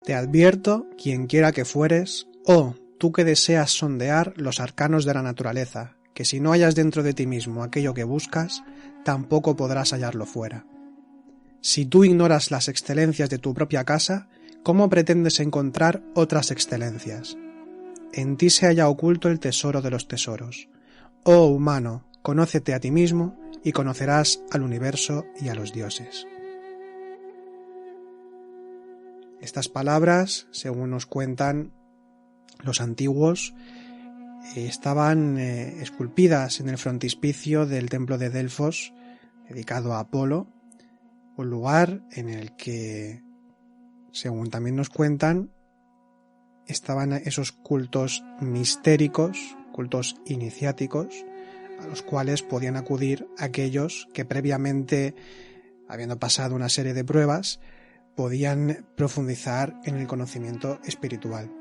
Te advierto, quien quiera que fueres, tú que deseas sondear los arcanos de la naturaleza, que si no hallas dentro de ti mismo aquello que buscas, tampoco podrás hallarlo fuera. Si tú ignoras las excelencias de tu propia casa, ¿cómo pretendes encontrar otras excelencias? En ti se halla oculto el tesoro de los tesoros. Oh humano, conócete a ti mismo y conocerás al universo y a los dioses. Estas palabras, según nos cuentan los antiguos, estaban esculpidas en el frontispicio del templo de Delfos, dedicado a Apolo, un lugar en el que, según también nos cuentan, estaban esos cultos mistéricos, cultos iniciáticos, a los cuales podían acudir aquellos que previamente, habiendo pasado una serie de pruebas, podían profundizar en el conocimiento espiritual.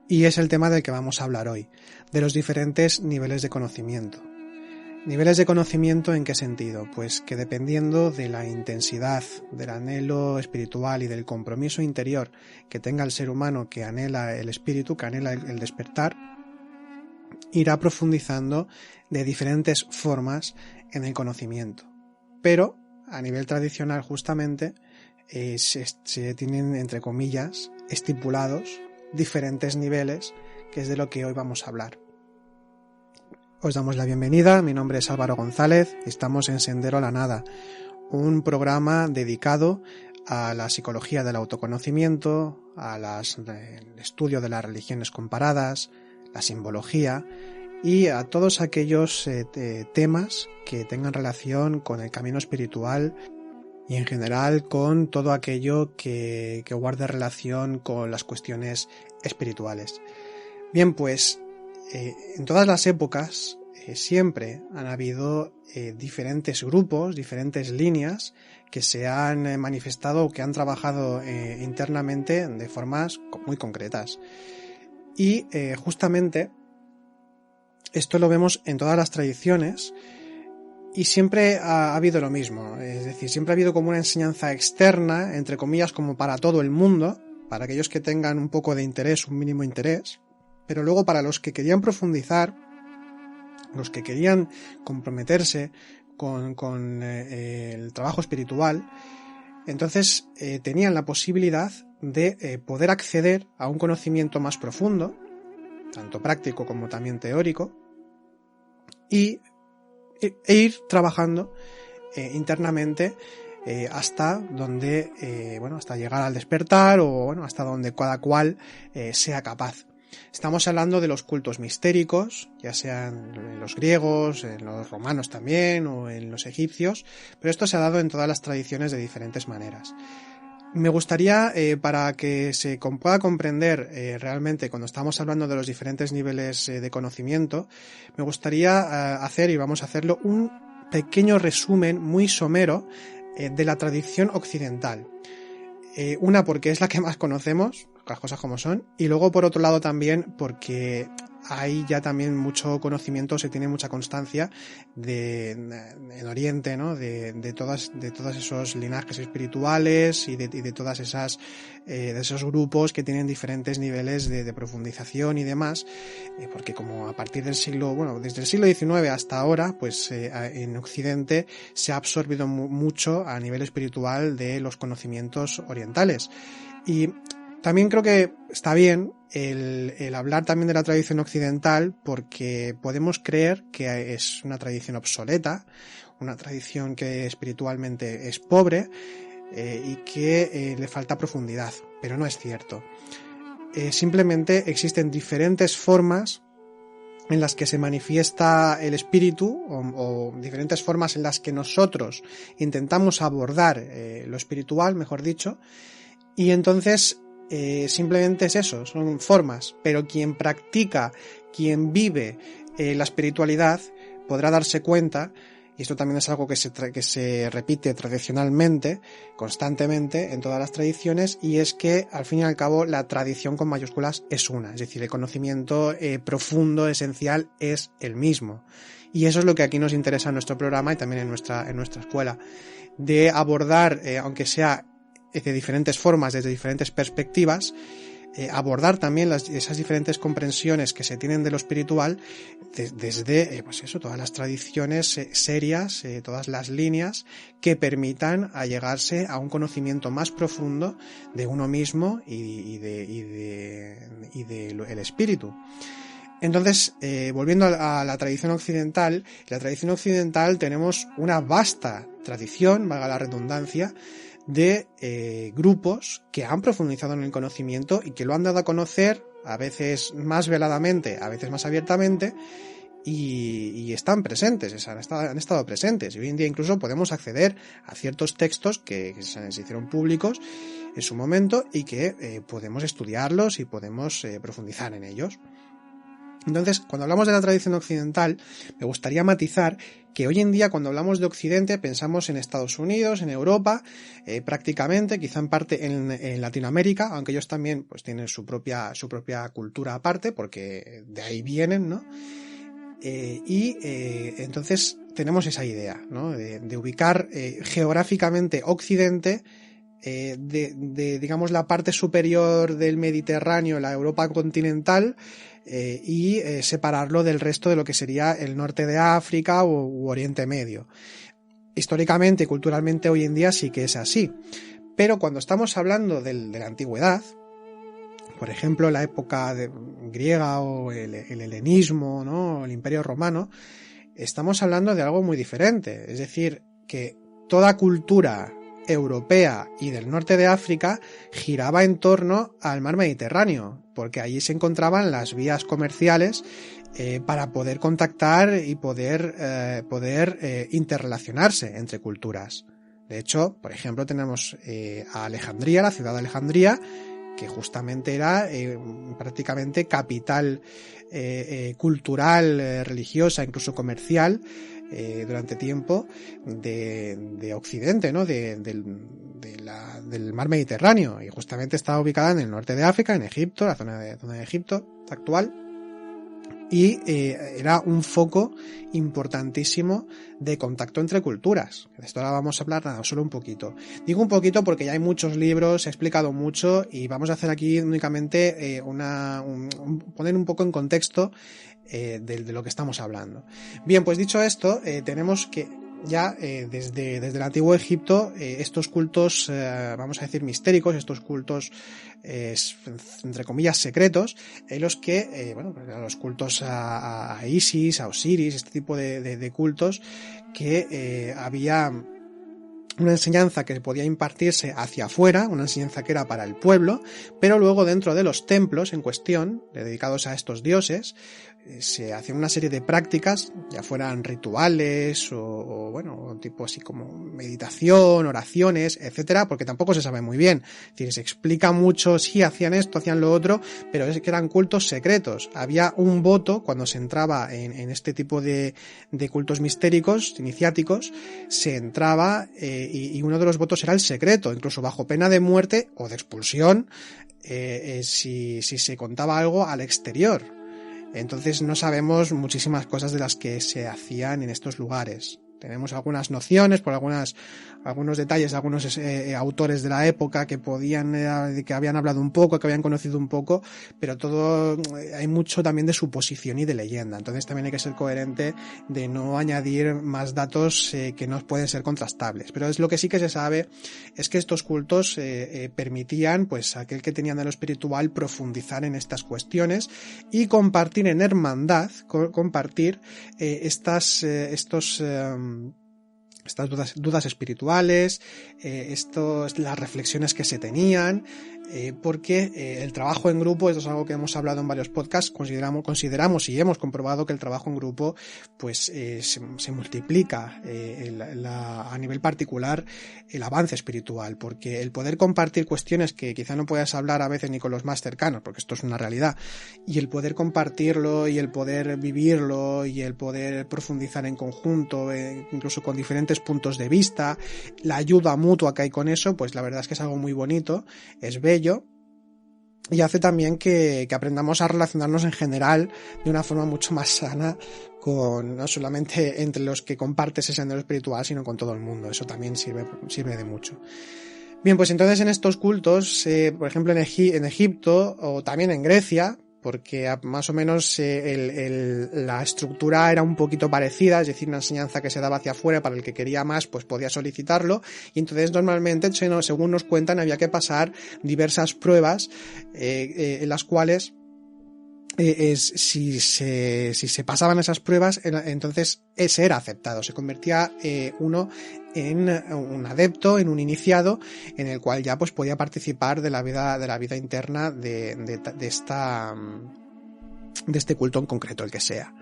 Y es el tema del que vamos a hablar hoy, de los diferentes niveles de conocimiento. ¿Niveles de conocimiento en qué sentido? Pues que dependiendo de la intensidad del anhelo espiritual y del compromiso interior que tenga el ser humano que anhela el espíritu, que anhela el despertar, irá profundizando de diferentes formas en el conocimiento. Pero a nivel tradicional justamente se tienen, entre comillas, estipulados diferentes niveles, que es de lo que hoy vamos a hablar. Os damos la bienvenida, mi nombre es Álvaro González, estamos en Sendero a la Nada, un programa dedicado a la psicología del autoconocimiento, al estudio de las religiones comparadas, la simbología y a todos aquellos temas que tengan relación con el camino espiritual y en general con todo aquello que guarde relación con las cuestiones espirituales. Bien, pues en todas las épocas siempre han habido diferentes grupos, diferentes líneas que se han manifestado o que han trabajado internamente de formas muy concretas. Y justamente esto lo vemos en todas las tradiciones y siempre ha habido lo mismo, es decir, siempre ha habido como una enseñanza externa, entre comillas, como para todo el mundo, para aquellos que tengan un poco de interés, un mínimo interés, pero luego para los que querían profundizar, los que querían comprometerse con el trabajo espiritual, entonces tenían la posibilidad de poder acceder a un conocimiento más profundo, tanto práctico como también teórico, e ir trabajando internamente hasta donde, hasta llegar al despertar o hasta donde cada cual sea capaz. Estamos hablando de los cultos mistéricos, ya sean en los griegos, en los romanos también o en los egipcios, pero esto se ha dado en todas las tradiciones de diferentes maneras. Me gustaría, para que se pueda comprender realmente cuando estamos hablando de los diferentes niveles de conocimiento, me gustaría hacer, y vamos a hacerlo, un pequeño resumen muy somero de la tradición occidental. Una porque es la que más conocemos, las cosas como son, y luego por otro lado también porque hay ya también mucho conocimiento, se tiene mucha constancia en Oriente, ¿no? de todos esos linajes espirituales y de todas esas de esos grupos que tienen diferentes niveles de profundización y demás, porque como a partir del desde el siglo XIX hasta ahora, pues en Occidente se ha absorbido mucho a nivel espiritual de los conocimientos orientales. Y también creo que está bien el hablar también de la tradición occidental, porque podemos creer que es una tradición obsoleta, una tradición que espiritualmente es pobre y que le falta profundidad, pero no es cierto. Simplemente existen diferentes formas en las que se manifiesta el espíritu o diferentes formas en las que nosotros intentamos abordar lo espiritual, mejor dicho, y entonces simplemente es eso, son formas, pero quien practica, quien vive la espiritualidad podrá darse cuenta, y esto también es algo que se repite tradicionalmente, constantemente en todas las tradiciones, y es que al fin y al cabo la tradición con mayúsculas es una, es decir, el conocimiento profundo, esencial, es el mismo. Y eso es lo que aquí nos interesa en nuestro programa y también en nuestra escuela, de abordar, aunque sea de diferentes formas, desde diferentes perspectivas, abordar también esas diferentes comprensiones que se tienen de lo espiritual desde pues eso, todas las tradiciones serias, todas las líneas que permitan allegarse a un conocimiento más profundo de uno mismo y del espíritu. Entonces, volviendo a la tradición occidental, tenemos una vasta tradición, valga la redundancia, de grupos que han profundizado en el conocimiento y que lo han dado a conocer, a veces más veladamente, a veces más abiertamente, y están presentes, han estado presentes. Y hoy en día incluso podemos acceder a ciertos textos que se hicieron públicos en su momento y que podemos estudiarlos y podemos profundizar en ellos. Entonces, cuando hablamos de la tradición occidental, me gustaría matizar que hoy en día cuando hablamos de Occidente pensamos en Estados Unidos, en Europa, prácticamente, quizá en parte en Latinoamérica, aunque ellos también pues tienen su propia cultura aparte, porque de ahí vienen, ¿no? Entonces tenemos esa idea, ¿no? De ubicar geográficamente Occidente, digamos la parte superior del Mediterráneo, la Europa continental, y separarlo del resto de lo que sería el norte de África u Oriente Medio. Históricamente y culturalmente hoy en día sí que es así, pero cuando estamos hablando de la antigüedad, por ejemplo la época griega o el helenismo, ¿no? El Imperio Romano, estamos hablando de algo muy diferente, es decir, que toda cultura europea y del norte de África giraba en torno al mar Mediterráneo, porque allí se encontraban las vías comerciales para poder contactar y poder interrelacionarse entre culturas. De hecho, por ejemplo, tenemos a Alejandría, la ciudad de Alejandría, que justamente era prácticamente capital cultural, religiosa, incluso comercial, durante tiempo de Occidente, ¿no? Del mar Mediterráneo, y justamente estaba ubicada en el norte de África, en Egipto, la zona de Egipto actual, y era un foco importantísimo de contacto entre culturas. De esto ahora vamos a hablar solo un poquito. Digo un poquito porque ya hay muchos libros, he explicado mucho y vamos a hacer aquí únicamente poner un poco en contexto de lo que estamos hablando. Bien, pues dicho esto, tenemos que ya desde el antiguo Egipto estos cultos, vamos a decir mistéricos, estos cultos entre comillas secretos, en los que los cultos a Isis, a Osiris, este tipo de cultos que había una enseñanza que podía impartirse hacia afuera, una enseñanza que era para el pueblo, pero luego dentro de los templos en cuestión, dedicados a estos dioses, se hacían una serie de prácticas, ya fueran rituales o tipo así como meditación, oraciones, etcétera, porque tampoco se sabe muy bien. Es decir, se explica mucho, sí, hacían esto, hacían lo otro, pero es que eran cultos secretos. Había un voto cuando se entraba en este tipo de cultos mistéricos, iniciáticos, se entraba y uno de los votos era el secreto, incluso bajo pena de muerte o de expulsión, si se contaba algo al exterior. Entonces no sabemos muchísimas cosas de las que se hacían en estos lugares. Tenemos algunas nociones por algunos detalles, algunos autores de la época que que habían hablado un poco, que habían conocido un poco, pero todo hay mucho también de suposición y de leyenda. Entonces también hay que ser coherente de no añadir más datos que no pueden ser contrastables. Pero es lo que sí que se sabe es que estos cultos permitían, pues, a aquel que tenía de lo espiritual profundizar en estas cuestiones y compartir en hermandad, compartir estas dudas espirituales, las reflexiones que se tenían, porque el trabajo en grupo, esto es algo que hemos hablado en varios podcasts, consideramos y hemos comprobado que el trabajo en grupo pues se multiplica a nivel particular el avance espiritual, porque el poder compartir cuestiones que quizá no puedas hablar a veces ni con los más cercanos, porque esto es una realidad, y el poder compartirlo y el poder vivirlo y el poder profundizar en conjunto, incluso con diferentes puntos de vista, la ayuda mutua que hay con eso, pues la verdad es que es algo muy bonito, es bello, y hace también que aprendamos a relacionarnos en general de una forma mucho más sana, no solamente entre los que compartes ese sendero espiritual, sino con todo el mundo. Eso también sirve de mucho. Bien, pues entonces en estos cultos, por ejemplo en Egipto o también en Grecia, porque más o menos la estructura era un poquito parecida, es decir, una enseñanza que se daba hacia afuera, para el que quería más pues podía solicitarlo, y entonces normalmente, según nos cuentan, había que pasar diversas pruebas en las cuales si se pasaban esas pruebas, entonces ese era aceptado, se convertía uno en un adepto, en un iniciado, en el cual ya pues podía participar de la vida interna de este culto en concreto, el que sea.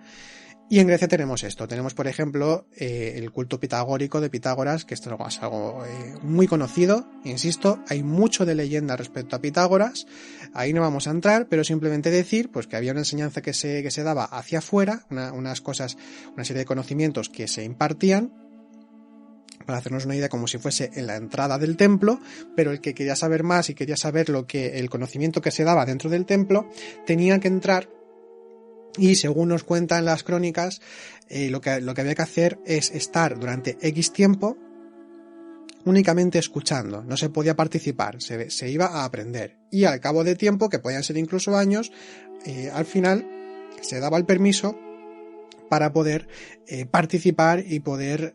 Y en Grecia tenemos esto, tenemos por ejemplo el culto pitagórico de Pitágoras, que esto es algo muy conocido, insisto, hay mucho de leyenda respecto a Pitágoras, ahí no vamos a entrar, pero simplemente decir pues que había una enseñanza que se daba hacia afuera, una serie de conocimientos que se impartían, para hacernos una idea, como si fuese en la entrada del templo, pero el que quería saber más y quería saber el conocimiento que se daba dentro del templo, tenía que entrar. Y según nos cuentan las crónicas, lo que había que hacer es estar durante X tiempo únicamente escuchando, no se podía participar, se iba a aprender. Y al cabo de tiempo, que podían ser incluso años, al final se daba el permiso para poder participar y poder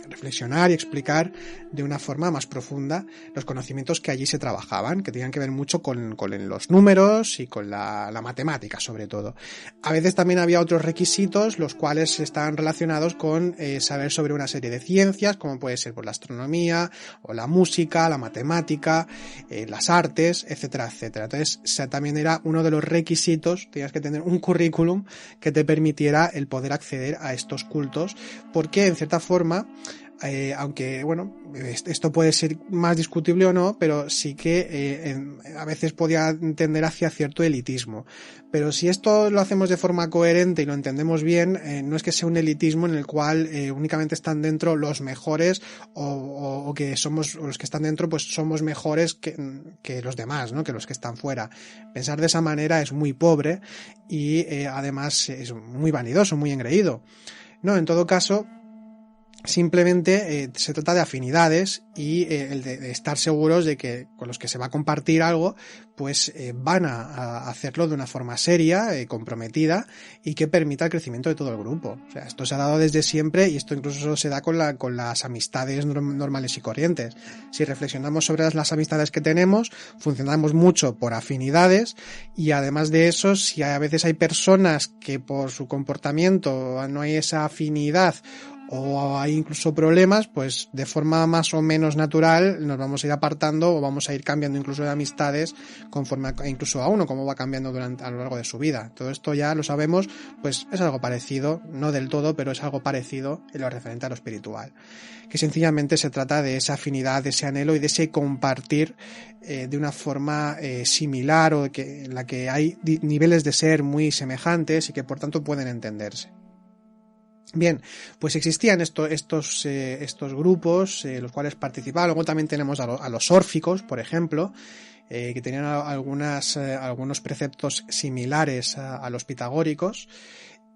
reflexionar y explicar de una forma más profunda los conocimientos que allí se trabajaban, que tenían que ver mucho con los números y con la matemática sobre todo. A veces también había otros requisitos, los cuales estaban relacionados con saber sobre una serie de ciencias, como puede ser pues, la astronomía o la música, la matemática, las artes, etcétera, etcétera. Entonces también era uno de los requisitos, tenías que tener un currículum que te permitiera el poder acceder a estos cultos, porque en cierta forma, aunque bueno, esto puede ser más discutible o no, pero sí que a veces podía tender hacia cierto elitismo. Pero si esto lo hacemos de forma coherente y lo entendemos bien, no es que sea un elitismo en el cual únicamente están dentro los mejores o que somos los que están dentro pues somos mejores que los demás, ¿no? Que los que están fuera. Pensar de esa manera es muy pobre y además es muy vanidoso, muy engreído. No, en todo caso, simplemente se trata de afinidades y el de estar seguros de que con los que se va a compartir algo pues van a hacerlo de una forma seria, comprometida y que permita el crecimiento de todo el grupo. O sea, esto se ha dado desde siempre y esto incluso se da con las amistades normales y corrientes. Si reflexionamos sobre las amistades que tenemos, funcionamos mucho por afinidades y además de eso, si a veces hay personas que por su comportamiento no hay esa afinidad o hay incluso problemas, pues de forma más o menos natural nos vamos a ir apartando o vamos a ir cambiando incluso de amistades conforme incluso a uno, cómo va cambiando a lo largo de su vida. Todo esto ya lo sabemos, pues es algo parecido, no del todo, pero es algo parecido en lo referente a lo espiritual. Que sencillamente se trata de esa afinidad, de ese anhelo y de ese compartir de una forma similar o en la que hay niveles de ser muy semejantes y que por tanto pueden entenderse. Bien, pues existían estos grupos, los cuales participaban. Luego también tenemos a los órficos, por ejemplo, que tenían algunos preceptos similares a los pitagóricos.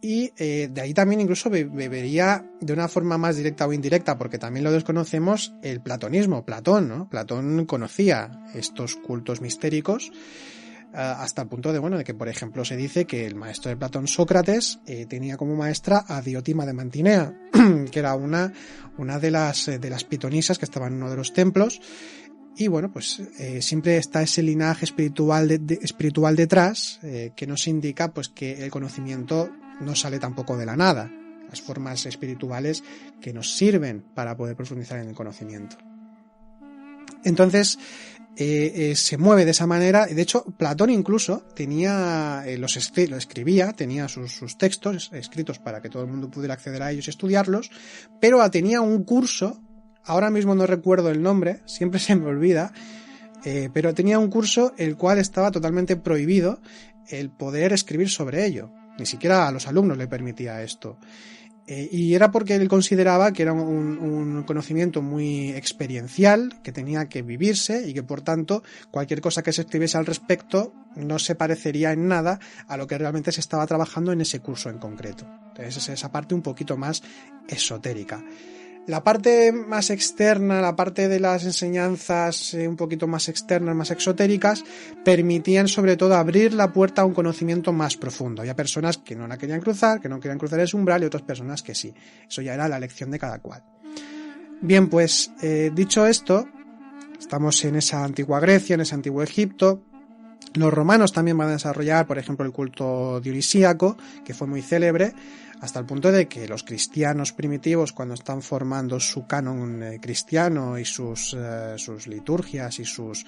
Y de ahí también incluso bebería de una forma más directa o indirecta, porque también lo desconocemos, el platonismo, Platón, ¿no? Platón conocía estos cultos mistéricos, hasta el punto de que por ejemplo se dice que el maestro de Platón, Sócrates, tenía como maestra a Diotima de Mantinea, que era una de las pitonisas que estaba en uno de los templos. Y bueno, pues siempre está ese linaje espiritual detrás, que nos indica pues que el conocimiento no sale tampoco de la nada, las formas espirituales que nos sirven para poder profundizar en el conocimiento. Entonces se mueve de esa manera. De hecho, Platón incluso tenía lo escribía, tenía sus textos escritos para que todo el mundo pudiera acceder a ellos y estudiarlos, pero tenía un curso, ahora mismo no recuerdo el nombre, siempre se me olvida, pero tenía un curso el cual estaba totalmente prohibido el poder escribir sobre ello. Ni siquiera a los alumnos le permitía esto. Y era porque él consideraba que era un conocimiento muy experiencial, que tenía que vivirse y que por tanto cualquier cosa que se escribiese al respecto no se parecería en nada a lo que realmente se estaba trabajando en ese curso en concreto. Entonces es esa parte un poquito más esotérica. La parte más externa, la parte de las enseñanzas un poquito más externas, más exotéricas, permitían sobre todo abrir la puerta a un conocimiento más profundo. Había personas que no la querían cruzar, que no querían cruzar ese umbral, y otras personas que sí. Eso ya era la elección de cada cual. Bien, pues dicho esto, estamos en esa antigua Grecia, en ese antiguo Egipto. Los romanos también van a desarrollar, por ejemplo, el culto dionisíaco, que fue muy célebre, hasta el punto de que los cristianos primitivos, cuando están formando su canon cristiano y sus liturgias y sus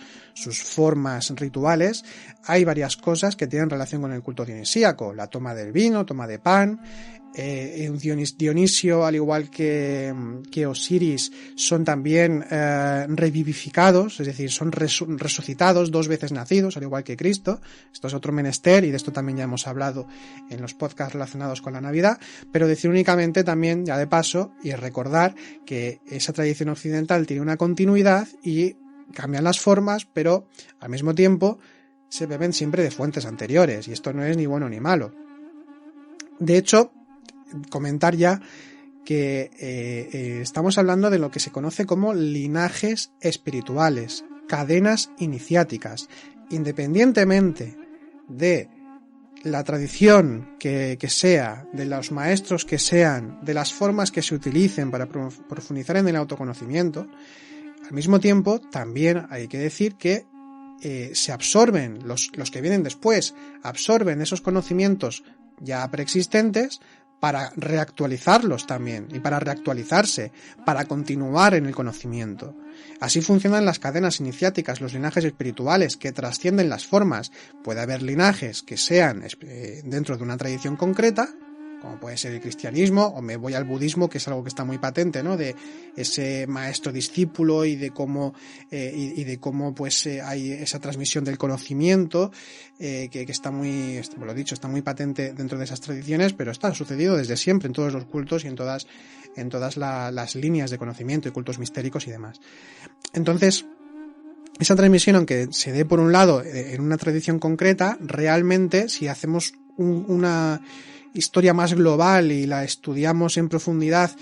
formas rituales, hay varias cosas que tienen relación con el culto dionisíaco: la toma del vino, toma de pan. Dionisio, al igual que Osiris, son también revivificados, es decir, son resucitados, 2 veces nacidos, al igual que Cristo. Esto es otro menester, y de esto también ya hemos hablado en los podcasts relacionados con la Navidad, pero decir únicamente también, ya de paso, y recordar que esa tradición occidental tiene una continuidad y cambian las formas, pero al mismo tiempo se beben siempre de fuentes anteriores, y esto no es ni bueno ni malo. De hecho, comentar ya que estamos hablando de lo que se conoce como linajes espirituales, cadenas iniciáticas. Independientemente de la tradición que sea, de los maestros que sean, de las formas que se utilicen para profundizar en el autoconocimiento, al mismo tiempo también hay que decir que se absorben, los que vienen después, absorben esos conocimientos ya preexistentes para reactualizarlos también, y para reactualizarse, para continuar en el conocimiento. Así funcionan las cadenas iniciáticas, los linajes espirituales, que trascienden las formas. Puede haber linajes que sean dentro de una tradición concreta, como puede ser el cristianismo, o me voy al budismo, que es algo que está muy patente, ¿no? De ese maestro discípulo, y de cómo pues hay esa transmisión del conocimiento, que está muy, como lo he dicho, está muy patente dentro de esas tradiciones, pero está sucedido desde siempre en todos los cultos y en todas las líneas de conocimiento y cultos mistéricos y demás. Entonces, esa transmisión, aunque se dé por un lado en una tradición concreta, realmente si hacemos una historia más global y la estudiamos en profundidad,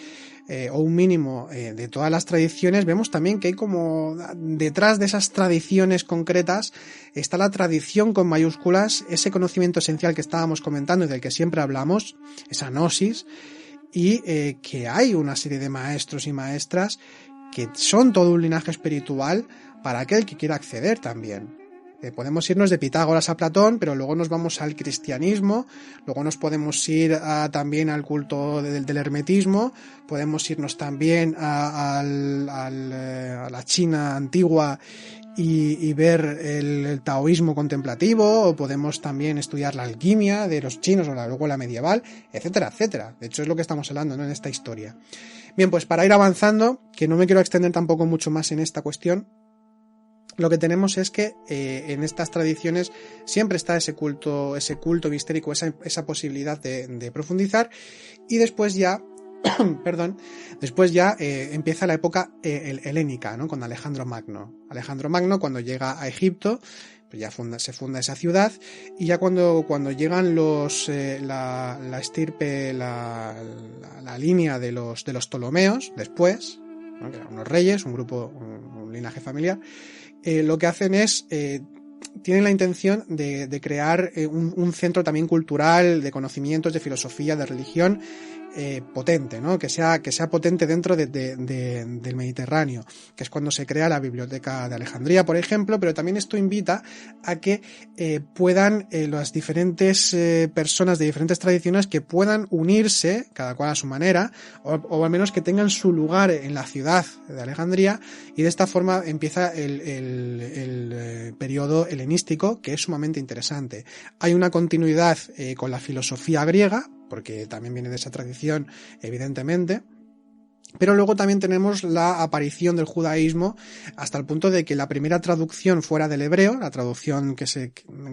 o un mínimo de todas las tradiciones, vemos también que hay como detrás de esas tradiciones concretas está la tradición con mayúsculas, ese conocimiento esencial que estábamos comentando y del que siempre hablamos, esa gnosis, y que hay una serie de maestros y maestras que son todo un linaje espiritual para aquel que quiera acceder también. Podemos irnos de Pitágoras a Platón, pero luego nos vamos al cristianismo, luego nos podemos ir también al culto del hermetismo, podemos irnos también a la China antigua y ver el taoísmo contemplativo, o podemos también estudiar la alquimia de los chinos o luego la medieval, etcétera, etcétera. De hecho es lo que estamos hablando, ¿no?, en esta historia. Bien, pues para ir avanzando, que no me quiero extender tampoco mucho más en esta cuestión, lo que tenemos es que en estas tradiciones siempre está ese culto mistérico, esa posibilidad de profundizar, y después ya empieza la época helénica, ¿no?, con Alejandro Magno. Alejandro Magno, cuando llega a Egipto, pues ya se funda esa ciudad, y ya cuando llegan la estirpe, la línea de los Ptolomeos, después, ¿no?, que eran unos reyes, un linaje familiar, lo que hacen es, tienen la intención de crear un centro también cultural, de conocimientos, de filosofía, de religión, potente, ¿no?, que sea potente dentro del Mediterráneo, que es cuando se crea la Biblioteca de Alejandría, por ejemplo. Pero también esto invita a que puedan las diferentes personas de diferentes tradiciones que puedan unirse, cada cual a su manera, o al menos que tengan su lugar en la ciudad de Alejandría, y de esta forma empieza el periodo helenístico, que es sumamente interesante. Hay una continuidad con la filosofía griega, porque también viene de esa tradición, evidentemente, pero luego también tenemos la aparición del judaísmo, hasta el punto de que la primera traducción fuera del hebreo, la traducción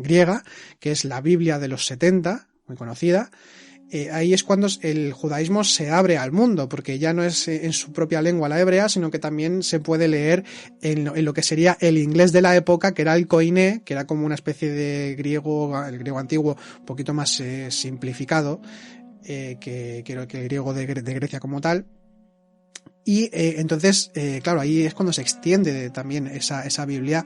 griega, que es la Biblia de los 70, muy conocida, ahí es cuando el judaísmo se abre al mundo, porque ya no es en su propia lengua, la hebrea, sino que también se puede leer en lo que sería el inglés de la época, que era el koiné, que era como una especie de griego, el griego antiguo, un poquito más simplificado que el griego de Grecia como tal. Y entonces, claro, ahí es cuando se extiende también esa Biblia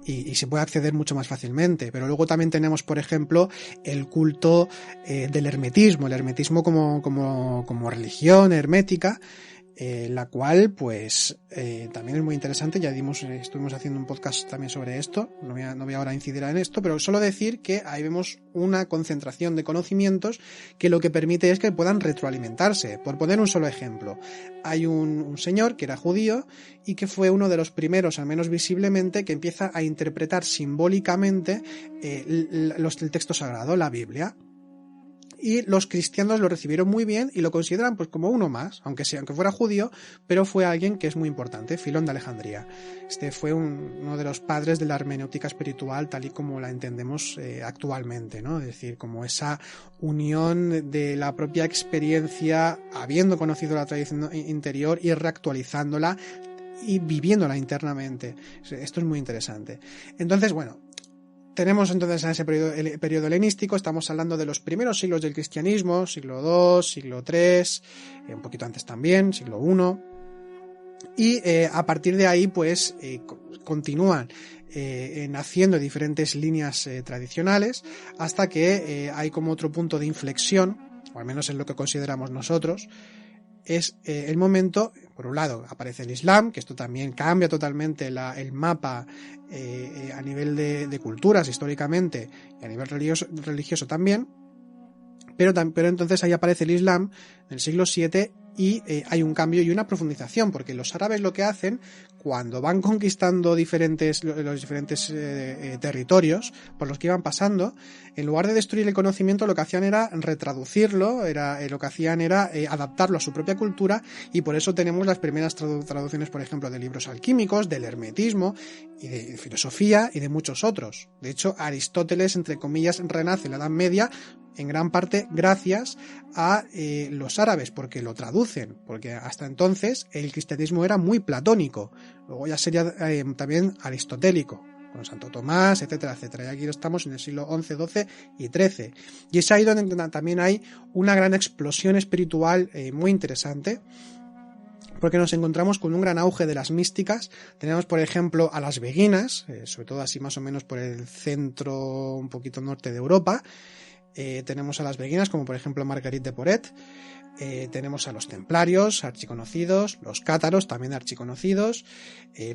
y se puede acceder mucho más fácilmente. Pero luego también tenemos, por ejemplo, el culto del hermetismo, el hermetismo como religión hermética, la cual pues también es muy interesante. Ya estuvimos haciendo un podcast también sobre esto, no voy ahora a incidir en esto, pero solo decir que ahí vemos una concentración de conocimientos que lo que permite es que puedan retroalimentarse. Por poner un solo ejemplo, hay un señor que era judío y que fue uno de los primeros, al menos visiblemente, que empieza a interpretar simbólicamente el texto sagrado, la Biblia. Y los cristianos lo recibieron muy bien y lo consideran pues como uno más, aunque fuera judío, pero fue alguien que es muy importante, Filón de Alejandría. Este fue uno de los padres de la hermenéutica espiritual tal y como la entendemos actualmente, ¿no? Es decir, como esa unión de la propia experiencia, habiendo conocido la tradición interior y reactualizándola y viviéndola internamente. Esto es muy interesante. Entonces, bueno, tenemos entonces a ese periodo helenístico, estamos hablando de los primeros siglos del cristianismo, siglo II, siglo III, un poquito antes también, siglo I, y a partir de ahí pues continúan naciendo diferentes líneas tradicionales hasta que hay como otro punto de inflexión, o al menos es lo que consideramos nosotros. Es el momento, por un lado, aparece el Islam, que esto también cambia totalmente el mapa a nivel de culturas históricamente y a nivel religioso también, pero entonces ahí aparece el Islam en el siglo VII y hay un cambio y una profundización, porque los árabes lo que hacen cuando van conquistando los diferentes territorios por los que iban pasando, en lugar de destruir el conocimiento, lo que hacían era retraducirlo, lo que hacían era adaptarlo a su propia cultura, y por eso tenemos las primeras traducciones, por ejemplo, de libros alquímicos, del hermetismo, y de filosofía, y de muchos otros. De hecho, Aristóteles, entre comillas, renace en la Edad Media, en gran parte gracias a los árabes, porque lo traducen, porque hasta entonces el cristianismo era muy platónico, luego ya sería también aristotélico, con Santo Tomás, etcétera, etcétera. Y aquí estamos en el siglo XI, XII y XIII. Y es ahí donde también hay una gran explosión espiritual muy interesante, porque nos encontramos con un gran auge de las místicas. Tenemos, por ejemplo, a las beguinas, sobre todo así más o menos por el centro, un poquito norte de Europa. Tenemos a las beguinas, como por ejemplo Marguerite de Porret. Tenemos a los templarios, archiconocidos, los cátaros, también archiconocidos.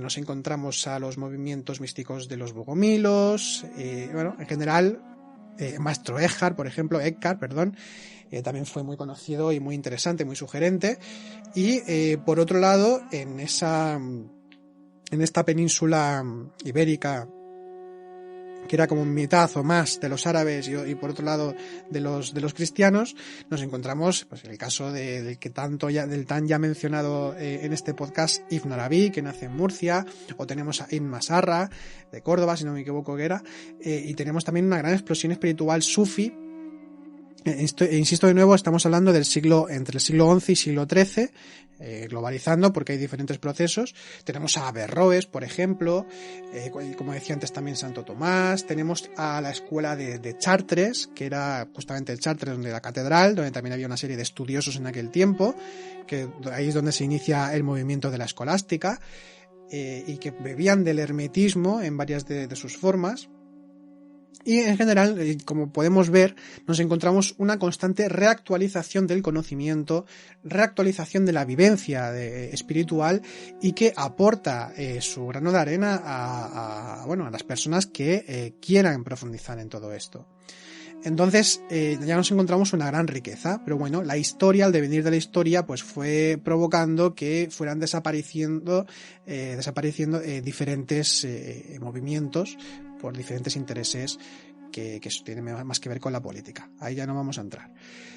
Nos encontramos a los movimientos místicos de los bogomilos. Bueno, en general, Maestro Eckhart, también fue muy conocido y muy interesante, muy sugerente. Y por otro lado, en esta península ibérica, que era como mitad o más de los árabes y por otro lado de los cristianos, nos encontramos pues el caso del tan ya mencionado en este podcast Ibn Arabi, que nace en Murcia, o tenemos a Ibn Masarra de Córdoba, si no me equivoco que era, y tenemos también una gran explosión espiritual sufi. Insisto de nuevo, estamos hablando entre el siglo XI y siglo XIII, globalizando porque hay diferentes procesos. Tenemos a Averroes, por ejemplo, como decía antes también Santo Tomás. Tenemos a la escuela de Chartres, que era justamente el Chartres de la catedral, donde también había una serie de estudiosos en aquel tiempo, que ahí es donde se inicia el movimiento de la escolástica, y que bebían del hermetismo en varias de sus formas. Y en general, como podemos ver, nos encontramos una constante reactualización del conocimiento, reactualización de la vivencia espiritual, y que aporta su grano de arena a las personas que quieran profundizar en todo esto. Entonces ya nos encontramos una gran riqueza, pero bueno, la historia, al devenir de la historia, pues fue provocando que fueran desapareciendo diferentes movimientos por diferentes intereses que tienen más que ver con la política. Ahí ya no vamos a entrar.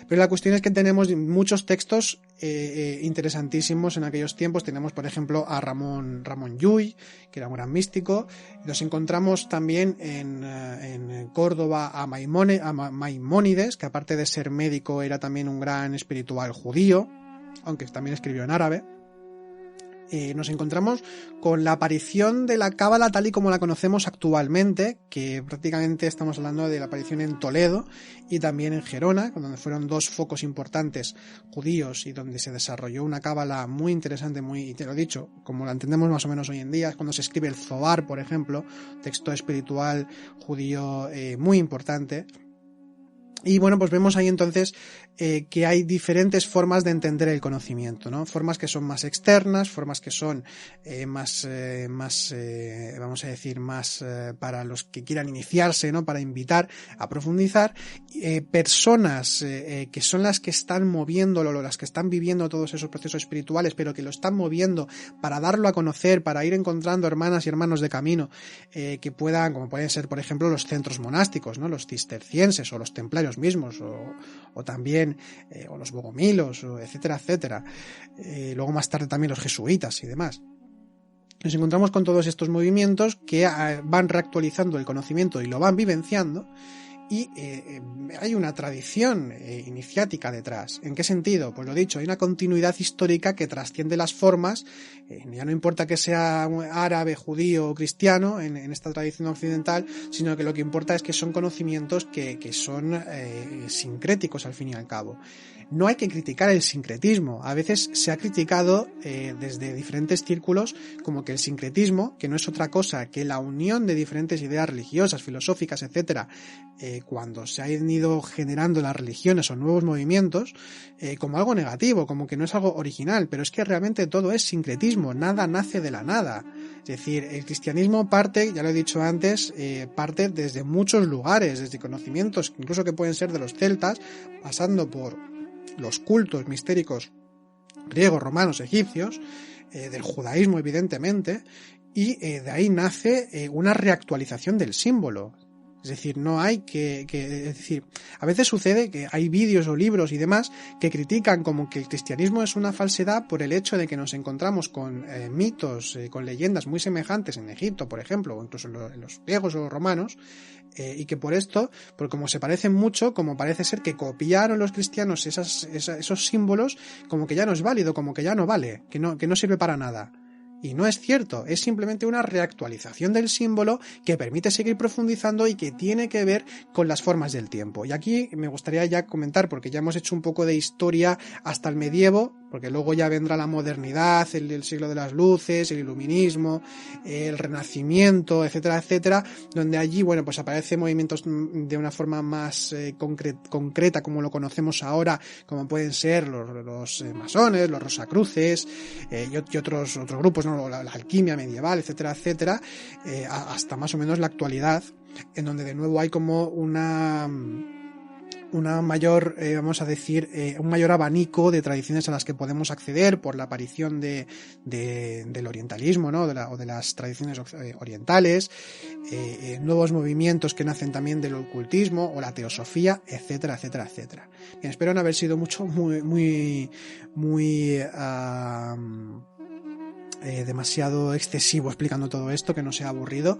Pero la cuestión es que tenemos muchos textos interesantísimos en aquellos tiempos. Tenemos, por ejemplo, a Ramón Llull, que era un gran místico. Nos encontramos también en Córdoba a Maimónides, que aparte de ser médico era también un gran espiritual judío, aunque también escribió en árabe. nos encontramos con la aparición de la cábala tal y como la conocemos actualmente, que prácticamente estamos hablando de la aparición en Toledo y también en Gerona, donde fueron dos focos importantes judíos y donde se desarrolló una cábala muy interesante, y te lo he dicho, como la entendemos más o menos hoy en día, es cuando se escribe el Zohar, por ejemplo, texto espiritual judío muy importante. Y bueno, pues vemos ahí entonces que hay diferentes formas de entender el conocimiento, ¿no? Formas que son más externas, formas que son más vamos a decir, más para los que quieran iniciarse, ¿no? Para invitar a profundizar. Personas que son las que están moviéndolo, las que están viviendo todos esos procesos espirituales, pero que lo están moviendo para darlo a conocer, para ir encontrando hermanas y hermanos de camino que puedan, como pueden ser, por ejemplo, los centros monásticos, ¿no? Los cistercienses o los templarios mismos, o también o los bogomilos, etcétera, etcétera. Luego más tarde también los jesuitas y demás. Nos encontramos con todos estos movimientos que van reactualizando el conocimiento y lo van vivenciando. Y hay una tradición iniciática detrás. ¿En qué sentido? Pues lo dicho, hay una continuidad histórica que trasciende las formas. Ya no importa que sea árabe, judío o cristiano en esta tradición occidental, sino que lo que importa es que son conocimientos que son sincréticos al fin y al cabo. No hay que criticar el sincretismo. A veces se ha criticado desde diferentes círculos como que el sincretismo, que no es otra cosa que la unión de diferentes ideas religiosas, filosóficas, etcétera, cuando se han ido generando las religiones o nuevos movimientos, como algo negativo, como que no es algo original, pero es que realmente todo es sincretismo, nada nace de la nada. Es decir, el cristianismo parte, ya lo he dicho antes, parte desde muchos lugares, desde conocimientos incluso que pueden ser de los celtas, pasando por los cultos mistéricos griegos, romanos, egipcios, del judaísmo evidentemente, y de ahí nace una reactualización del símbolo. Es decir, no hay es decir, a veces sucede que hay vídeos o libros y demás que critican como que el cristianismo es una falsedad por el hecho de que nos encontramos con mitos, con leyendas muy semejantes en Egipto, por ejemplo, o incluso en los griegos o los romanos, y que por esto, por como se parecen mucho, como parece ser que copiaron los cristianos esos símbolos, como que ya no es válido, como que ya no vale, que no sirve para nada. Y no es cierto, es simplemente una reactualización del símbolo que permite seguir profundizando y que tiene que ver con las formas del tiempo. Y aquí me gustaría ya comentar, porque ya hemos hecho un poco de historia hasta el medievo, porque luego ya vendrá la modernidad, el siglo de las luces, el iluminismo, el renacimiento, etcétera, etcétera, donde allí, bueno, pues aparecen movimientos de una forma más concreta, como lo conocemos ahora, como pueden ser los masones, los rosacruces, y otros grupos, ¿no? La alquimia medieval, etcétera, etcétera, hasta más o menos la actualidad, en donde de nuevo hay como una mayor, vamos a decir, un mayor abanico de tradiciones a las que podemos acceder por la aparición del orientalismo, ¿no? O de las tradiciones orientales, nuevos movimientos que nacen también del ocultismo o la teosofía, etcétera, etcétera, etcétera. Bien, espero no haber sido muy demasiado excesivo explicando todo esto, que no sea aburrido.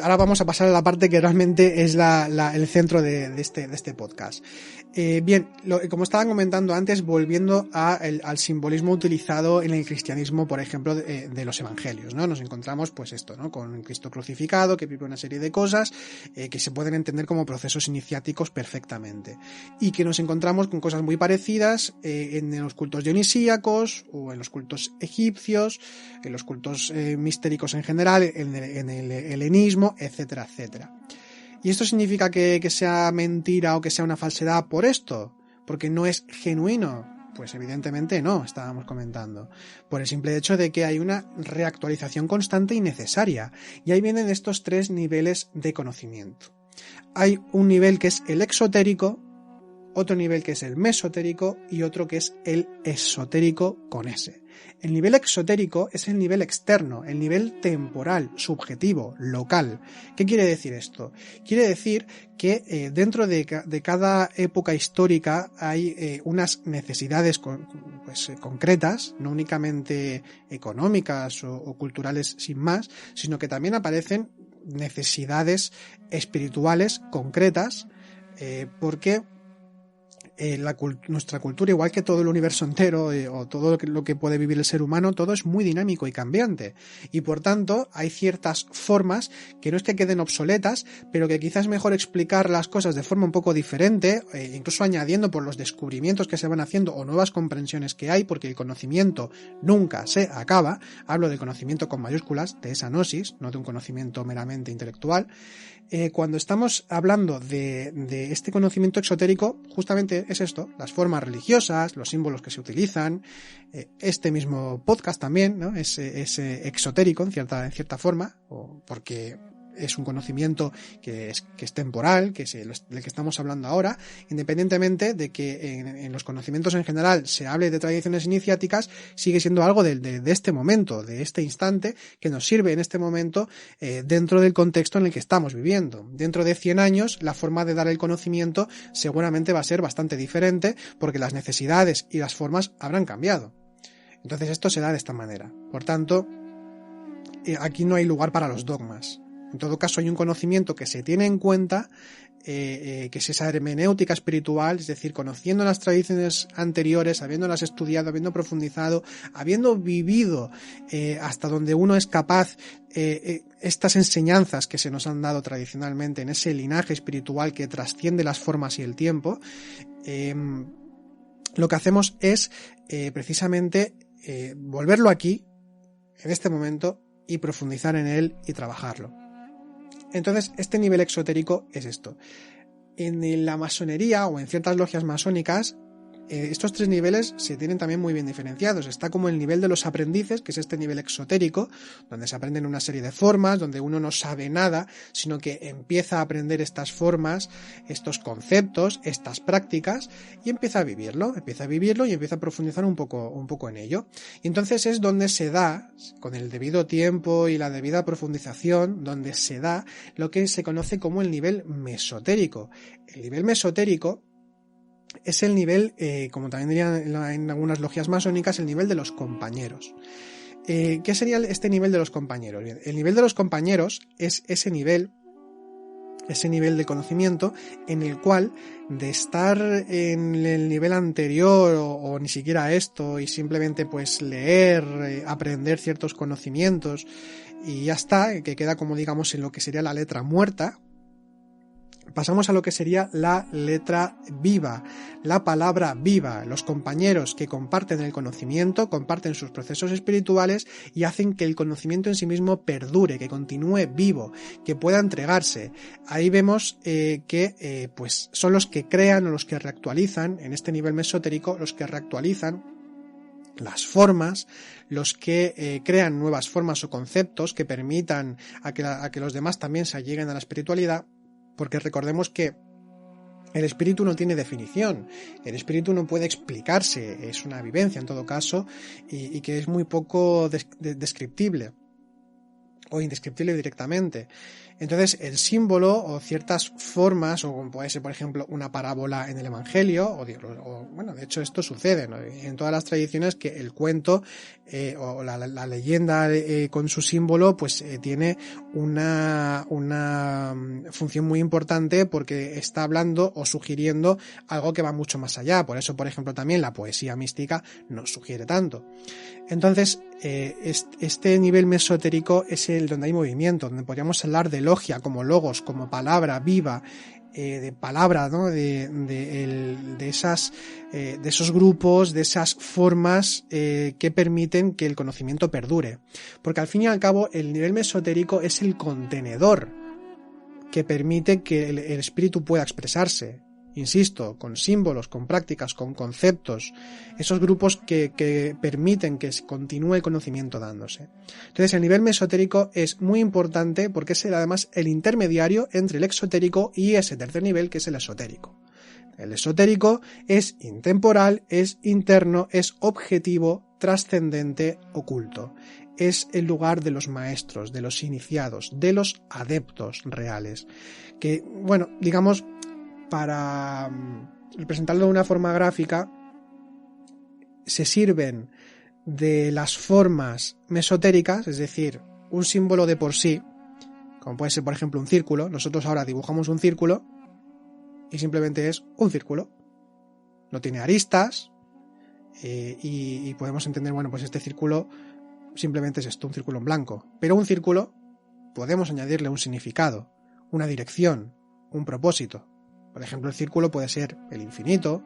Ahora vamos a pasar a la parte que realmente es el centro de este podcast. Bien, como estaban comentando antes, volviendo al simbolismo utilizado en el cristianismo, por ejemplo, de los evangelios, ¿no? Nos encontramos, pues esto, ¿no? Con Cristo crucificado, que vive una serie de cosas que se pueden entender como procesos iniciáticos perfectamente. Y que nos encontramos con cosas muy parecidas en los cultos dionisíacos o en los cultos egipcios, en los cultos mistéricos en general, en el helenismo, etcétera, etcétera. ¿Y esto significa que sea mentira o que sea una falsedad por esto? ¿Porque no es genuino? Pues evidentemente no, estábamos comentando. Por el simple hecho de que hay una reactualización constante y necesaria. Y ahí vienen estos tres niveles de conocimiento. Hay un nivel que es el exotérico, otro nivel que es el mesotérico y otro que es el esotérico con S. El nivel exotérico es el nivel externo, el nivel temporal, subjetivo, local. ¿Qué quiere decir esto? Quiere decir que dentro de cada época histórica hay unas necesidades concretas, no únicamente económicas o culturales sin más, sino que también aparecen necesidades espirituales concretas, porque nuestra cultura, igual que todo el universo entero o todo lo que puede vivir el ser humano, todo es muy dinámico y cambiante. Y por tanto, hay ciertas formas que no es que queden obsoletas, pero que quizás es mejor explicar las cosas de forma un poco diferente, incluso añadiendo por los descubrimientos que se van haciendo o nuevas comprensiones que hay, porque el conocimiento nunca se acaba. Hablo del conocimiento con mayúsculas, de esa gnosis, no de un conocimiento meramente intelectual. Cuando estamos hablando de este conocimiento exotérico, justamente es esto, las formas religiosas, los símbolos que se utilizan, este mismo podcast también, ¿no? es exotérico en cierta forma, porque es un conocimiento que es temporal, que es del que estamos hablando ahora, independientemente de que en los conocimientos en general se hable de tradiciones iniciáticas, sigue siendo algo de este momento, de este instante, que nos sirve en este momento dentro del contexto en el que estamos viviendo. Dentro de 100 años, la forma de dar el conocimiento seguramente va a ser bastante diferente, porque las necesidades y las formas habrán cambiado. Entonces esto se da de esta manera. Por tanto, aquí no hay lugar para los dogmas. En todo caso, hay un conocimiento que se tiene en cuenta, que es esa hermenéutica espiritual, es decir, conociendo las tradiciones anteriores, habiéndolas estudiado, habiendo profundizado, habiendo vivido hasta donde uno es capaz estas enseñanzas que se nos han dado tradicionalmente en ese linaje espiritual que trasciende las formas y el tiempo. Lo que hacemos es precisamente volverlo aquí, en este momento, y profundizar en él y trabajarlo. Entonces, este nivel exotérico es esto. En la masonería o en ciertas logias masónicas, estos 3 niveles se tienen también muy bien diferenciados. Está como el nivel de los aprendices, que es este nivel exotérico, donde se aprenden una serie de formas, donde uno no sabe nada, sino que empieza a aprender estas formas, estos conceptos, estas prácticas, y empieza a vivirlo y empieza a profundizar un poco en ello. Y entonces es donde se da, con el debido tiempo y la debida profundización, donde se da lo que se conoce como el nivel mesotérico. El nivel mesotérico es el nivel, como también dirían en algunas logias masónicas, el nivel de los compañeros. ¿Qué sería este nivel de los compañeros? Bien, el nivel de los compañeros es ese nivel de conocimiento en el cual, de estar en el nivel anterior o ni siquiera esto y simplemente pues leer, aprender ciertos conocimientos y ya está, que queda como digamos en lo que sería la letra muerta, pasamos a lo que sería la letra viva, la palabra viva, los compañeros que comparten el conocimiento, comparten sus procesos espirituales y hacen que el conocimiento en sí mismo perdure, que continúe vivo, que pueda entregarse. Ahí vemos que pues son los que crean o los que reactualizan, en este nivel mesotérico, los que reactualizan las formas, los que crean nuevas formas o conceptos que permitan a que los demás también se alleguen a la espiritualidad. Porque recordemos que el espíritu no tiene definición, el espíritu no puede explicarse, es una vivencia en todo caso y que es muy poco descriptible o indescriptible directamente. Entonces el símbolo o ciertas formas, o como puede ser por ejemplo una parábola en el Evangelio, bueno, de hecho esto sucede, ¿no? En todas las tradiciones, que el cuento o la leyenda con su símbolo pues tiene una función muy importante, porque está hablando o sugiriendo algo que va mucho más allá. Por eso, por ejemplo, también la poesía mística nos sugiere tanto. Entonces, este nivel mesotérico es el donde hay movimiento, donde podríamos hablar de logia como logos, como palabra viva, de palabra, ¿no? de esos grupos, de esas formas que permiten que el conocimiento perdure. Porque al fin y al cabo el nivel mesotérico es el contenedor que permite que el espíritu pueda expresarse. Insisto, con símbolos, con prácticas, con conceptos, esos grupos que permiten que continúe el conocimiento dándose. Entonces el nivel mesotérico es muy importante porque es además el intermediario entre el exotérico y ese tercer nivel, que es el esotérico. El esotérico es intemporal, es interno, es objetivo, trascendente, oculto. Es el lugar de los maestros, de los iniciados, de los adeptos reales. Que, bueno, digamos, para representarlo de una forma gráfica, se sirven de las formas mesotéricas, es decir, un símbolo de por sí, como puede ser por ejemplo un círculo. Nosotros ahora dibujamos un círculo y simplemente es un círculo. no tiene aristas, y podemos entender, bueno, pues este círculo simplemente es esto, un círculo en blanco. Pero un círculo podemos añadirle un significado, una dirección, un propósito. Por ejemplo, el círculo puede ser el infinito,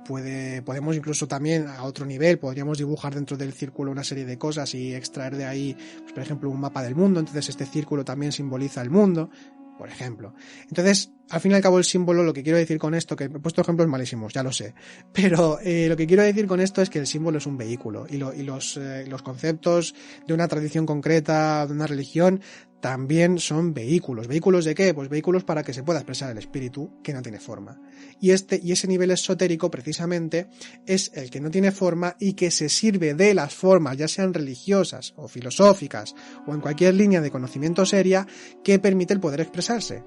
podemos incluso también a otro nivel, podríamos dibujar dentro del círculo una serie de cosas y extraer de ahí, pues, por ejemplo, un mapa del mundo, entonces este círculo también simboliza el mundo, por ejemplo. Entonces, al fin y al cabo el símbolo, lo que quiero decir con esto, que he puesto ejemplos malísimos, ya lo sé, pero lo que quiero decir con esto es que el símbolo es un vehículo y los conceptos de una tradición concreta, de una religión, también son vehículos. ¿Vehículos de qué? Pues vehículos para que se pueda expresar el espíritu que no tiene forma. Y ese nivel esotérico, precisamente, es el que no tiene forma y que se sirve de las formas, ya sean religiosas o filosóficas o en cualquier línea de conocimiento seria, que permite el poder expresarse.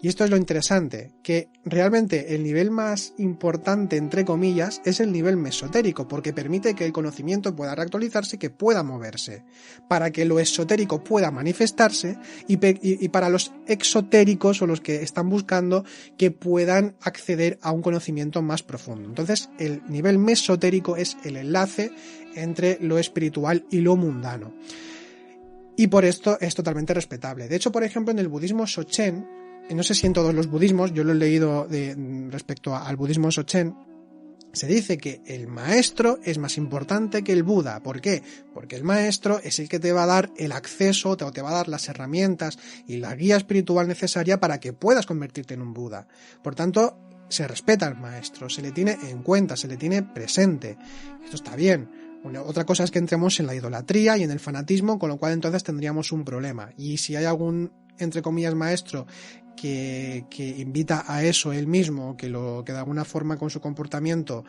Y esto es lo interesante, que realmente el nivel más importante, entre comillas, es el nivel mesotérico, porque permite que el conocimiento pueda reactualizarse y que pueda moverse, para que lo esotérico pueda manifestarse y para los exotéricos o los que están buscando que puedan acceder a un conocimiento más profundo. Entonces, el nivel mesotérico es el enlace entre lo espiritual y lo mundano. Y por esto es totalmente respetable. De hecho, por ejemplo, en el budismo Sochen, no sé si en todos los budismos, yo lo he leído respecto al budismo Sochen, se dice que el maestro es más importante que el Buda. ¿Por qué? Porque el maestro es el que te va a dar el acceso, te va a dar las herramientas y la guía espiritual necesaria para que puedas convertirte en un Buda. Por tanto, se respeta al maestro, se le tiene en cuenta, se le tiene presente. Esto está bien. Otra cosa es que entremos en la idolatría y en el fanatismo, con lo cual entonces tendríamos un problema. Y si hay algún, entre comillas, maestro que invita a eso él mismo, que de alguna forma con su comportamiento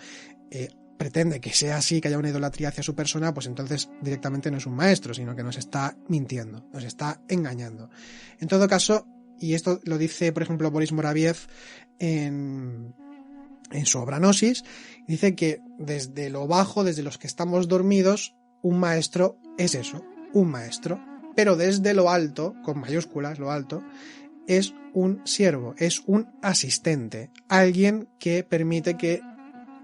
pretende que sea así, que haya una idolatría hacia su persona, pues entonces directamente no es un maestro, sino que nos está mintiendo, nos está engañando. En todo caso, y esto lo dice, por ejemplo, Boris Moraviev en su obra Gnosis, dice que desde lo bajo, desde los que estamos dormidos, un maestro es eso, un maestro, pero desde lo alto, con mayúsculas, lo alto, es un siervo, es un asistente, alguien que permite que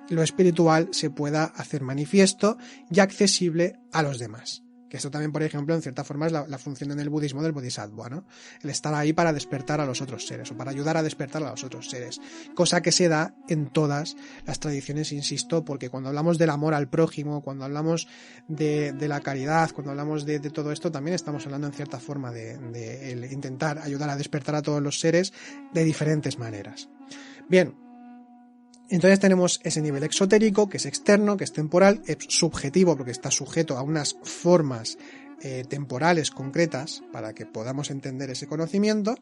lo espiritual se pueda hacer manifiesto y accesible a los demás. Que esto también, por ejemplo, en cierta forma es la función en el budismo del bodhisattva, ¿no? El estar ahí para despertar a los otros seres, o para ayudar a despertar a los otros seres. Cosa que se da en todas las tradiciones, insisto, porque cuando hablamos del amor al prójimo, cuando hablamos de la caridad, cuando hablamos de todo esto, también estamos hablando en cierta forma de el intentar ayudar a despertar a todos los seres de diferentes maneras. Bien. Entonces tenemos ese nivel exotérico, que es externo, que es temporal, es subjetivo porque está sujeto a unas formas temporales concretas para que podamos entender ese conocimiento.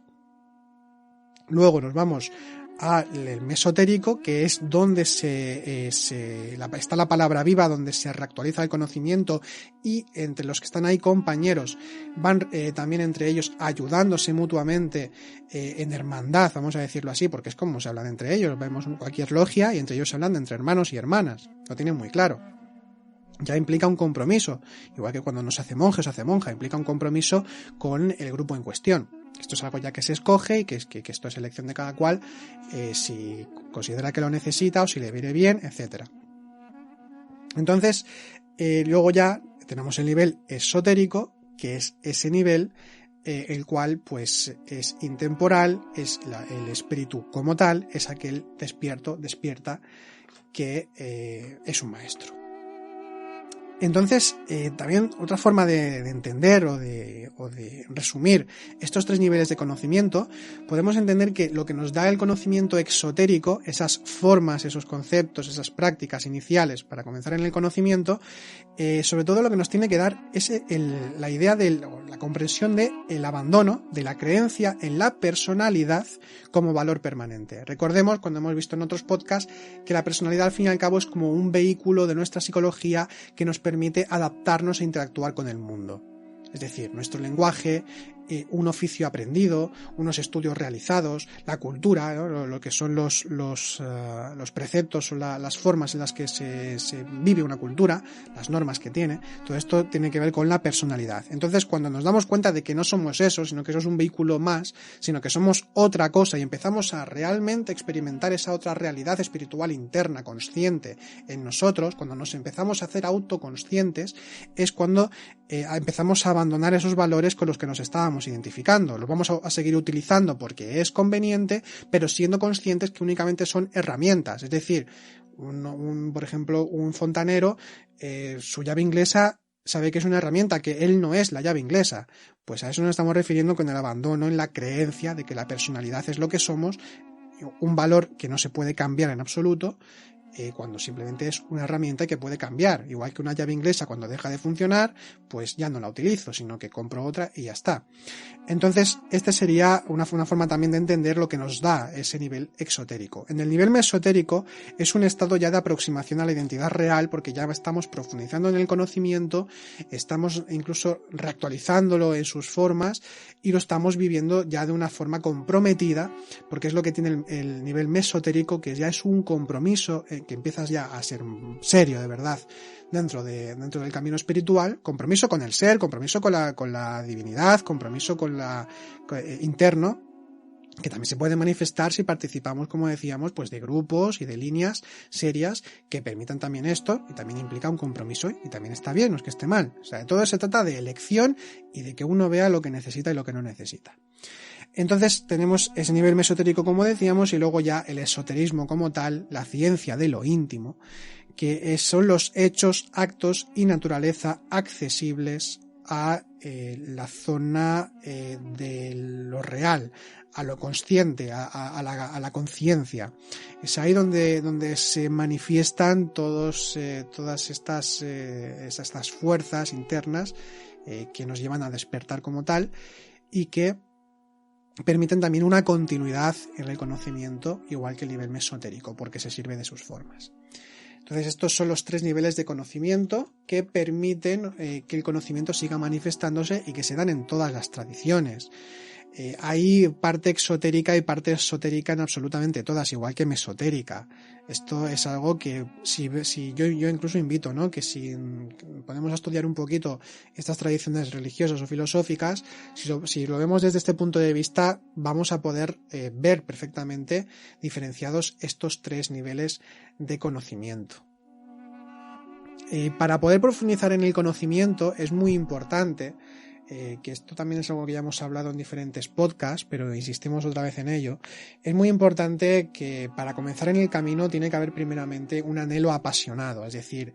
Luego nos vamos al mesotérico, que es donde está la palabra viva, donde se reactualiza el conocimiento y entre los que están ahí compañeros van también entre ellos ayudándose mutuamente en hermandad, vamos a decirlo así, porque es como se hablan entre ellos. Vemos cualquier logia y entre ellos se hablan entre hermanos y hermanas, lo tienen muy claro. Ya implica un compromiso, igual que cuando nos hace monje o se hace monja, implica un compromiso con el grupo en cuestión. Esto es algo ya que se escoge y que esto es elección de cada cual, si considera que lo necesita o si le viene bien, etc. Entonces, luego ya tenemos el nivel esotérico, que es ese nivel el cual pues es intemporal, es el espíritu como tal, es aquel despierta, que es un maestro. Entonces, también otra forma de entender o de resumir estos tres niveles de conocimiento, podemos entender que lo que nos da el conocimiento exotérico, esas formas, esos conceptos, esas prácticas iniciales para comenzar en el conocimiento, sobre todo lo que nos tiene que dar es la idea de la comprensión del abandono, de la creencia en la personalidad como valor permanente. Recordemos, cuando hemos visto en otros podcasts, que la personalidad al fin y al cabo es como un vehículo de nuestra psicología que nos permite adaptarnos e interactuar con el mundo. Es decir, nuestro lenguaje un oficio aprendido, unos estudios realizados, la cultura, ¿no? Lo que son los preceptos o las formas en las que se vive una cultura, las normas que tiene. Todo esto tiene que ver con la personalidad. Entonces, cuando nos damos cuenta de que no somos eso, sino que eso es un vehículo más, sino que somos otra cosa y empezamos a realmente experimentar esa otra realidad espiritual interna, consciente en nosotros, cuando nos empezamos a hacer autoconscientes, es cuando empezamos a abandonar esos valores con los que nos estábamos identificando. Los vamos a seguir utilizando porque es conveniente, pero siendo conscientes que únicamente son herramientas. Es decir, por ejemplo, un fontanero, su llave inglesa sabe que es una herramienta, que él no es la llave inglesa. Pues a eso nos estamos refiriendo con el abandono en la creencia de que la personalidad es lo que somos, un valor que no se puede cambiar en absoluto, cuando simplemente es una herramienta que puede cambiar. Igual que una llave inglesa, cuando deja de funcionar, pues ya no la utilizo, sino que compro otra y ya está. Entonces, esta sería una forma también de entender lo que nos da ese nivel exotérico. En el nivel mesotérico es un estado ya de aproximación a la identidad real, porque ya estamos profundizando en el conocimiento, estamos incluso reactualizándolo en sus formas y lo estamos viviendo ya de una forma comprometida, porque es lo que tiene el nivel mesotérico, que ya es un compromiso que empiezas ya a ser serio de verdad dentro del camino espiritual, compromiso con el ser, compromiso con la divinidad, compromiso interno, que también se puede manifestar si participamos, como decíamos, pues de grupos y de líneas serias que permitan también esto, y también implica un compromiso, y también está bien, no es que esté mal. O sea, de todo se trata de elección y de que uno vea lo que necesita y lo que no necesita. Entonces tenemos ese nivel mesotérico, como decíamos, y luego ya el esoterismo como tal, la ciencia de lo íntimo, que son los hechos, actos y naturaleza accesibles a la zona de lo real, a lo consciente, a la conciencia. Es ahí donde se manifiestan todas estas fuerzas internas que nos llevan a despertar como tal y que permiten también una continuidad en el conocimiento, igual que el nivel mesotérico, porque se sirve de sus formas. Entonces, estos son los 3 niveles de conocimiento que permiten que el conocimiento siga manifestándose y que se dan en todas las tradiciones. Hay parte exotérica y parte esotérica en absolutamente todas, igual que mesotérica. Esto es algo que si yo incluso invito, ¿no?, que si ponemos a estudiar un poquito estas tradiciones religiosas o filosóficas, si lo vemos desde este punto de vista, vamos a poder ver perfectamente diferenciados estos 3 niveles de conocimiento. Para poder profundizar en el conocimiento es muy importante, que esto también es algo que ya hemos hablado en diferentes podcasts, pero insistimos otra vez en ello. Es muy importante que para comenzar en el camino tiene que haber primeramente un anhelo apasionado, es decir,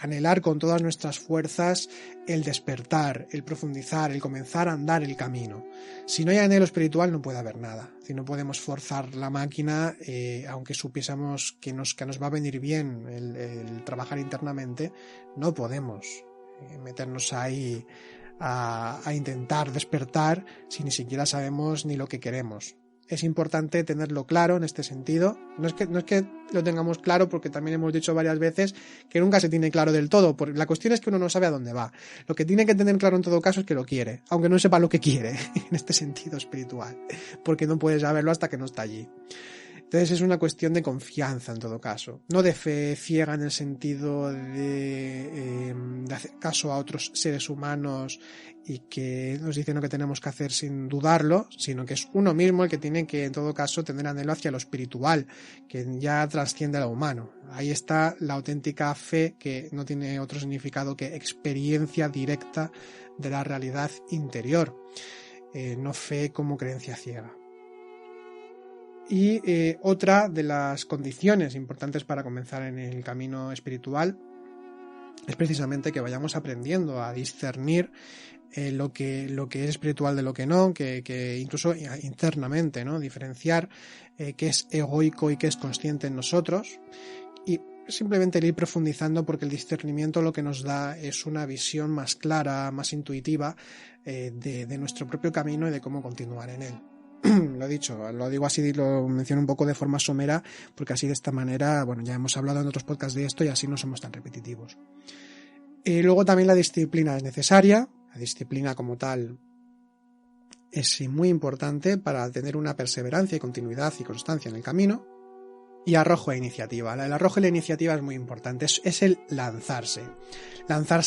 anhelar con todas nuestras fuerzas el despertar, el profundizar, el comenzar a andar el camino. Si no hay anhelo espiritual no puede haber nada. Si no podemos forzar la máquina, aunque supiésemos que nos va a venir bien el trabajar internamente, no podemos meternos ahí a intentar despertar si ni siquiera sabemos ni lo que queremos. Es importante tenerlo claro en este sentido. No es que lo tengamos claro, porque también hemos dicho varias veces que nunca se tiene claro del todo. La cuestión es que uno no sabe a dónde va. Lo que tiene que tener claro en todo caso es que lo quiere, aunque no sepa lo que quiere en este sentido espiritual, porque no puede saberlo hasta que no está allí. Entonces es una cuestión de confianza en todo caso, no de fe ciega en el sentido de hacer caso a otros seres humanos y que nos dicen lo que tenemos que hacer sin dudarlo, sino que es uno mismo el que tiene que en todo caso tener anhelo hacia lo espiritual, que ya trasciende a lo humano. Ahí está la auténtica fe, que no tiene otro significado que experiencia directa de la realidad interior, no fe como creencia ciega. Y otra de las condiciones importantes para comenzar en el camino espiritual es precisamente que vayamos aprendiendo a discernir lo que es espiritual de lo que no, que incluso internamente, ¿no?, diferenciar qué es egoico y qué es consciente en nosotros, y simplemente el ir profundizando, porque el discernimiento lo que nos da es una visión más clara, más intuitiva de nuestro propio camino y de cómo continuar en él. Lo he dicho, lo digo así, lo menciono un poco de forma somera, porque así de esta manera, bueno, ya hemos hablado en otros podcasts de esto y así no somos tan repetitivos. Luego también la disciplina es necesaria. La disciplina como tal es muy importante para tener una perseverancia y continuidad y constancia en el camino. Y arrojo e iniciativa. El arrojo y la iniciativa es muy importante. Es el lanzarse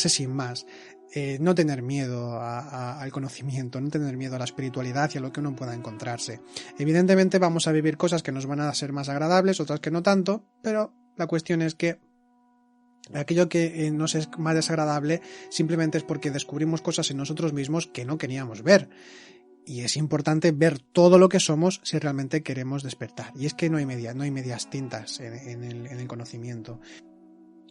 sin más. No tener miedo al conocimiento, no tener miedo a la espiritualidad y a lo que uno pueda encontrarse. Evidentemente vamos a vivir cosas que nos van a ser más agradables, otras que no tanto, pero la cuestión es que aquello que nos es más desagradable simplemente es porque descubrimos cosas en nosotros mismos que no queríamos ver. Y es importante ver todo lo que somos si realmente queremos despertar. Y es que no hay medias tintas en el conocimiento.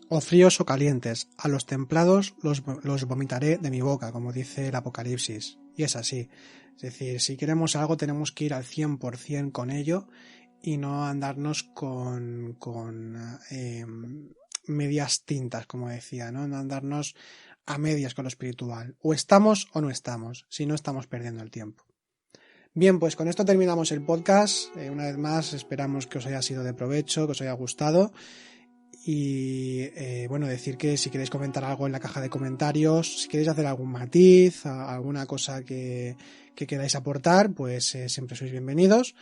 O fríos o calientes, a los templados los vomitaré de mi boca, como dice el Apocalipsis. Y es así. Es decir, si queremos algo tenemos que ir al 100% con ello y no andarnos con medias tintas, como decía, ¿no? No andarnos a medias con lo espiritual. O estamos o no estamos, si no estamos perdiendo el tiempo. Bien, pues con esto terminamos el podcast. Una vez más, esperamos que os haya sido de provecho, que os haya gustado. Y bueno, decir que si queréis comentar algo en la caja de comentarios, si queréis hacer algún matiz, alguna cosa que queráis aportar, pues siempre sois bienvenidos.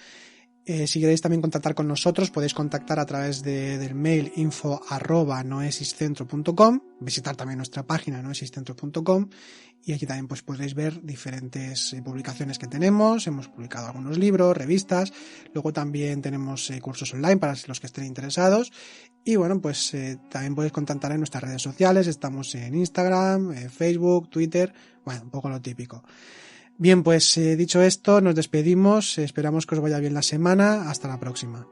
Si queréis también contactar con nosotros, podéis contactar a través del mail info@noesiscentro.com, visitar también nuestra página noesiscentro.com y aquí también pues podréis ver diferentes publicaciones que tenemos. Hemos publicado algunos libros, revistas, luego también tenemos cursos online para los que estén interesados y bueno, pues también podéis contactar en nuestras redes sociales. Estamos en Instagram, Facebook, Twitter, bueno, un poco lo típico. Bien, pues dicho esto, nos despedimos, esperamos que os vaya bien la semana, hasta la próxima.